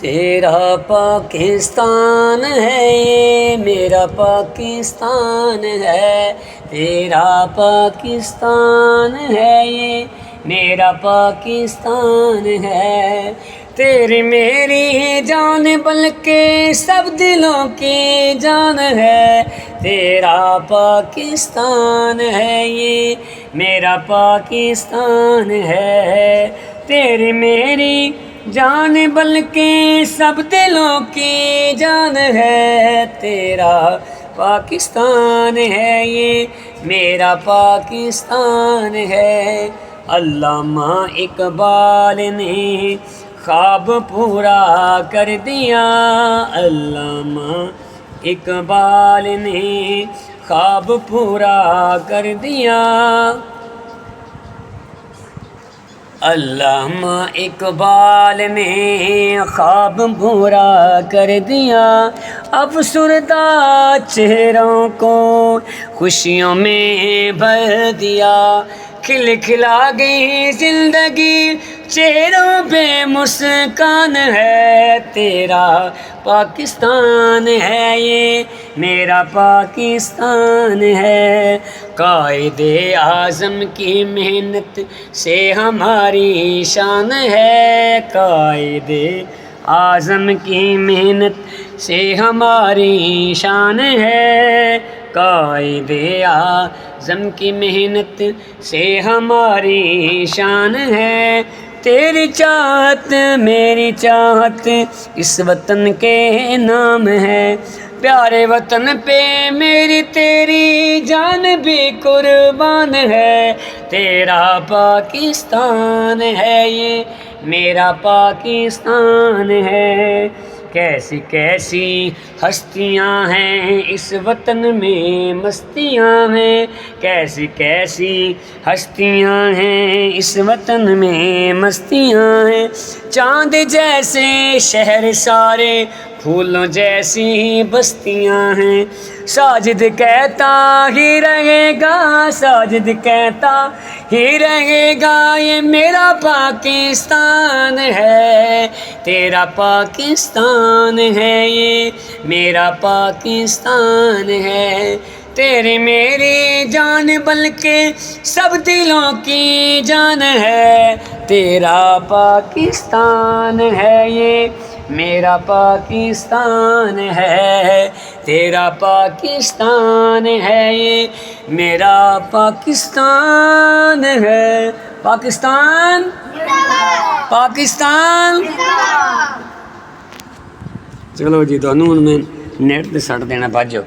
تیرا پاکستان ہے یہ میرا پاکستان ہے، تیرا پاکستان ہے یہ میرا پاکستان ہے، تیری میری جان بلکہ سب دلوں کی جان ہے، تیرا پاکستان ہے یہ میرا پاکستان ہے، تیری میری جان بلکہ سب دلوں کی جان ہے، تیرا پاکستان ہے یہ میرا پاکستان ہے۔ علامہ اقبال نے خواب پورا کر دیا، علامہ اقبال نے خواب پورا کر دیا، علامہ اقبال نے خواب پورا کر دیا، افسردہ چہروں کو خوشیوں میں بھر دیا، کھل کھلا گئی زندگی چہروں پہ مسکان ہے، تیرا پاکستان ہے یہ میرا پاکستان ہے، قائد اعظم کی محنت سے ہماری شان ہے، قائد اعظم کی محنت سے ہماری شان ہے، قائد اعظم کی محنت سے ہماری شان ہے، تیری چاہت میری چاہت اس وطن کے نام ہے، پیارے وطن پہ میری تیری جان بھی قربان ہے، تیرا پاکستان ہے یہ میرا پاکستان ہے، کیسی کیسی ہستیاں ہیں اس وطن میں مستیاں ہیں، کیسی کیسی ہستیاں ہیں اس وطن میں مستیاں ہیں، چاند جیسے شہر سارے پھولوں جیسی بستیاں ہیں، ساجد کہتا ہی رہے گا، ساجد کہتا ہی رہے گا یہ میرا پاکستان ہے، تیرا پاکستان ہے یہ میرا پاکستان ہے، تیری میری جان بلکہ سب دلوں کی جان ہے، تیرا پاکستان ہے یہ میرا پاکستان ہے، تیرا پاکستان ہے یہ میرا پاکستان ہے، پاکستان پاکستان۔ چلو جی تانوں ہن میں نیٹ تے سٹ دینا، بھاجو۔